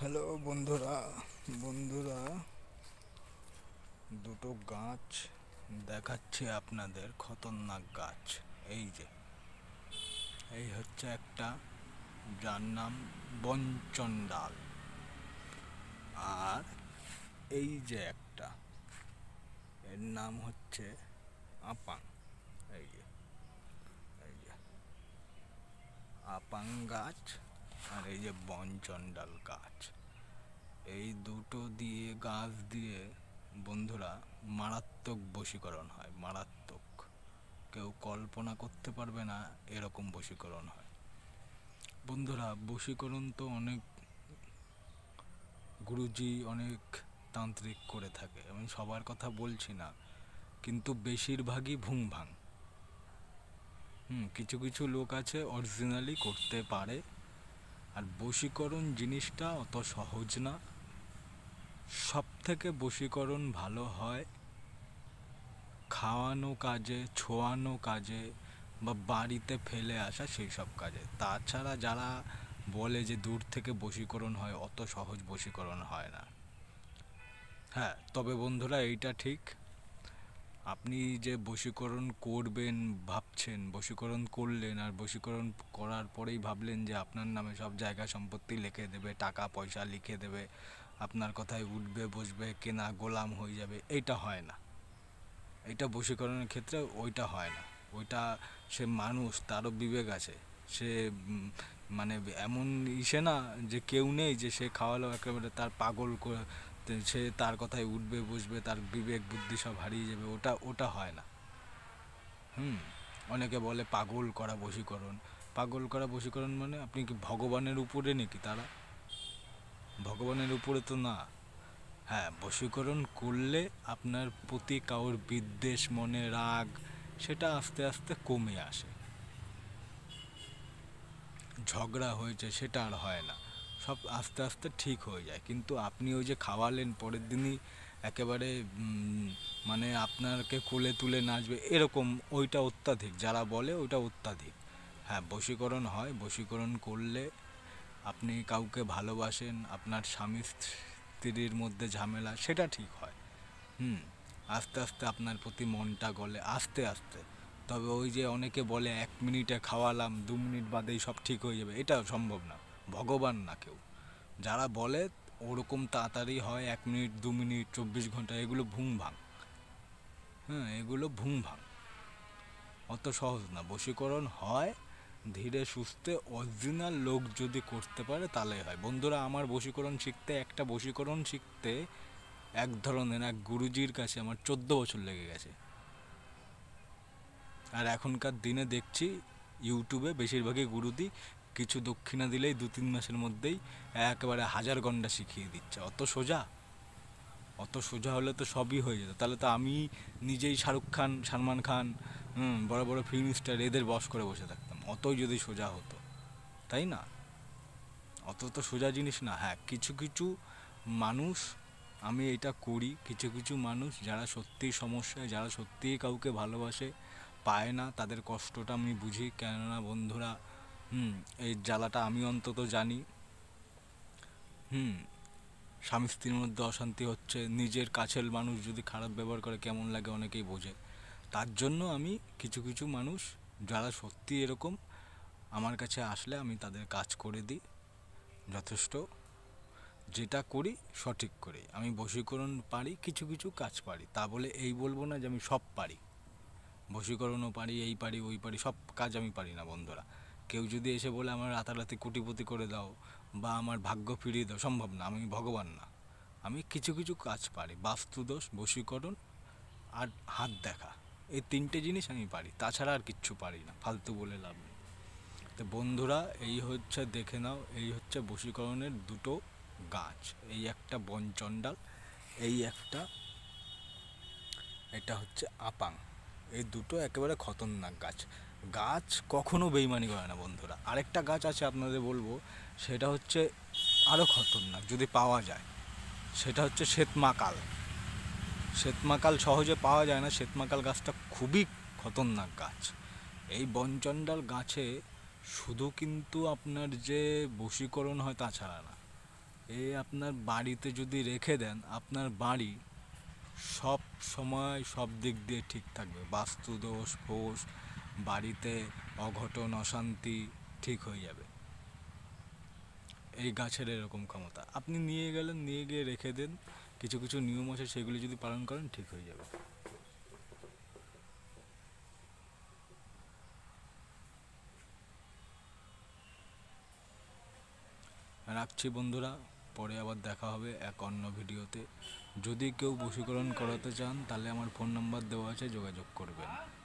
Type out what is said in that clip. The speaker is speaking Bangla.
হ্যালো বন্ধুরা, বন্ধুরা, দুটো গাছ দেখাচ্ছে আপনাদের, খতরনাক গাছ। এই যে এই হচ্ছে একটা, যার নাম বনচন্ডাল। আর এই যে একটা, এর নাম হচ্ছে আপাং। এই যে এই যে আপাং গাছ, আর এই যে বনচন্ডাল গাছ। এই দুটো দিয়ে, গাছ দিয়ে বন্ধুরা মারাত্মক বশীকরণ হয়, মারাত্মক। কেউ কল্পনা করতে পারবে না এরকম বশীকরণ হয়। বন্ধুরা, বশীকরণ তো অনেক গুরুজি, অনেক তান্ত্রিক করে থাকে, আমি সবার কথা বলছি না, কিন্তু বেশিরভাগই ভুং ভাং। কিছু কিছু লোক আছে অরিজিনালি করতে পারে। আর বশীকরণ জিনিসটা অত সহজ না। সব থেকে বশীকরণ ভালো হয় খাওয়ানো কাজে, ছোঁয়ানো কাজে, বা বাড়িতে ফেলে আসা সেই সব কাজে। তাছাড়া যারা বলে যে দূর থেকে বশীকরণ হয়, অত সহজ বশীকরণ হয় না। হ্যাঁ, তবে বন্ধুরা এইটা ঠিক, আপনি যে বশীকরণ করবেন ভাবছেন, বশীকরণ করলেন, আর বশীকরণ করার পরেই ভাবলেন যে আপনার নামে সব জায়গা সম্পত্তি লিখে দেবে, টাকা পয়সা লিখে দেবে, আপনার কথায় উঠবে বসবে, কেনা গোলাম হয়ে যাবে, এইটা হয় না। এটা বশীকরণের ক্ষেত্রে ওইটা হয় না। ওইটা, সে মানুষ, তারও বিবেক আছে। সে মানে এমন ইসে না যে কেউ নেই যে সে খাওয়ালো একেবারে তার পাগল করে, সে তার কথায় উঠবে বসবে, তার বিবেক বুদ্ধি সব হারিয়ে যাবে, ওটা ওটা হয় না। হুম অনেকে বলে পাগল করা বশীকরণ। পাগল করা বশীকরণ মানে আপনি কি ভগবানের উপরে নাকি তারা? ভগবানের উপরে তো না। হ্যাঁ, বশীকরণ করলে আপনার প্রতি কারোর বিদ্বেষ, মনে রাগ, সেটা আস্তে আস্তে কমে আসে। ঝগড়া হয়েছে সেটা আর হয় না, সব আস্তে আস্তে ঠিক হয়ে যায়। কিন্তু আপনি ওই যে খাওয়ালেন, পরের দিনই একেবারে মানে আপনাকে কোলে তুলে নাচবে এরকম, ওইটা অত্যাধিক। যারা বলে ওইটা অত্যাধিক। হ্যাঁ, বশীকরণ হয়, বশীকরণ করলে আপনি কাউকে ভালোবাসেন, আপনার স্বামী স্ত্রীর মধ্যে ঝামেলা, সেটা ঠিক হয়। হুম আস্তে আস্তে আপনার প্রতি মনটা গলে, আস্তে আস্তে। তবে ওই যে অনেকে বলে 1 মিনিটে খাওয়ালাম, 2 মিনিট বাদেই সব ঠিক হয়ে যাবে, এটা সম্ভব না। ভগবান না কেউ। যারা বলে ওরকম তাড়াতাড়ি হয়, 1 মিনিট, 2 মিনিট, 24 ঘন্টা, এগুলো ভুং ভাং। হ্যাঁ, এগুলো ভুং ভাং। অত সহজ না বশীকরণ হয়। ধীরে সুস্থে অরিজিনাল লোক যদি করতে পারে তাহলে হয়। বন্ধুরা, আমার বশীকরণ শিখতে, একটা বশীকরণ শিখতে এক ধরনের এক গুরুজির কাছে আমার 14 বছর লেগে গেছে। আর এখনকার দিনে দেখছি ইউটিউবে বেশিরভাগই গুরুদি কিছু দক্ষিণা দিলেই 2-3 মাসের মধ্যেই একেবারে হাজার গন্ডা শিখিয়ে দিচ্ছে। অত সোজা? অত সোজা হলে তো সবই হয়ে যেত। তাহলে তো আমি নিজেই শাহরুখ খান, সালমান খান, বড় বড় ফিল্ম স্টার, এদের বস করে বসে থাকতাম, অতই যদি সোজা হতো, তাই না? অত তো সোজা জিনিস না। হ্যাঁ, কিছু কিছু মানুষ, আমি এটা করি, কিছু কিছু মানুষ যারা সত্যিই সমস্যায়, যারা সত্যিই কাউকে ভালোবাসে, পায় না, তাদের কষ্টটা আমি বুঝি। কেননা বন্ধুরা, এই জ্বালাটা আমি অন্তত জানি। হুম স্বামী স্ত্রীর মধ্যে অশান্তি হচ্ছে, নিজের কাছের মানুষ যদি খারাপ ব্যবহার করে কেমন লাগে অনেকেই বোঝে। তার জন্য আমি কিছু কিছু মানুষ যারা সত্যি এরকম, আমার কাছে আসলে আমি তাদের কাজ করে দিই যথেষ্ট। যেটা করি সঠিক করি। আমি বশীকরণ পারি, কিছু কিছু কাজ পারি, তা বলে এই বলবো না যে আমি সব পারি। বশীকরণও পারি, এই পারি ওই পারি, সব কাজ আমি পারি না বন্ধুরা। কেউ যদি এসে বলে আমার রাতারাতি কোটিপতি করে দাও বা আমার ভাগ্য ফিরিয়ে দাও, সম্ভব না, আমি ভগবান না। আমি কিছু কিছু কাজ পারি, বাস্তুদোষ, বশীকরণ, আর হাত দেখা, এই 3টে জিনিস আমি পারি, তাছাড়া আর কিচ্ছু পারি না, ফালতু বলে লাভ নেই। তো বন্ধুরা, এই হচ্ছে, দেখে নাও, এই হচ্ছে বশীকরণের দুটো গাছ। এই একটা বনচণ্ডাল, এই একটা, এটা হচ্ছে আপাং। এই দুটো একেবারে খতরনাক গাছ। গাছ কখনো বেইমানি করে না বন্ধুরা। আরেকটা গাছ আছে আপনাদের বলবো, সেটা হচ্ছে আরও খতরনাক যদি পাওয়া যায়, সেটা হচ্ছে শ্বেতমাকাল। শ্বেতমাকাল সহজে পাওয়া যায় না, শ্বেতমাকাল গাছটা খুবই খতরনাক গাছ। এই বনচণ্ডাল গাছে শুধু কিন্তু আপনার যে বশীকরণ হয় তা ছাড়া না, আপনার বাড়িতে যদি রেখে দেন, আপনার বাড়ি সব সময় সব দিক দিয়ে ঠিক থাকবে। বাস্তু দোষ ফোষ, বাড়িতে অঘটন অশান্তি ঠিক হয়ে যাবে। এই গাছের এরকম ক্ষমতা। আপনি নিয়ে গেলেন, নিয়ে গিয়ে রেখে দেন, কিছু কিছু নিয়ম আছে সেগুলি যদি পালন করেন ঠিক হয়ে যাবে। রাখছি বন্ধুরা, পরে আবার দেখা হবে এক অন্য ভিডিওতে। যদি কেউ বশীকরণ করাতে চান তাহলে আমার ফোন নাম্বার দেওয়া আছে, যোগাযোগ করবেন।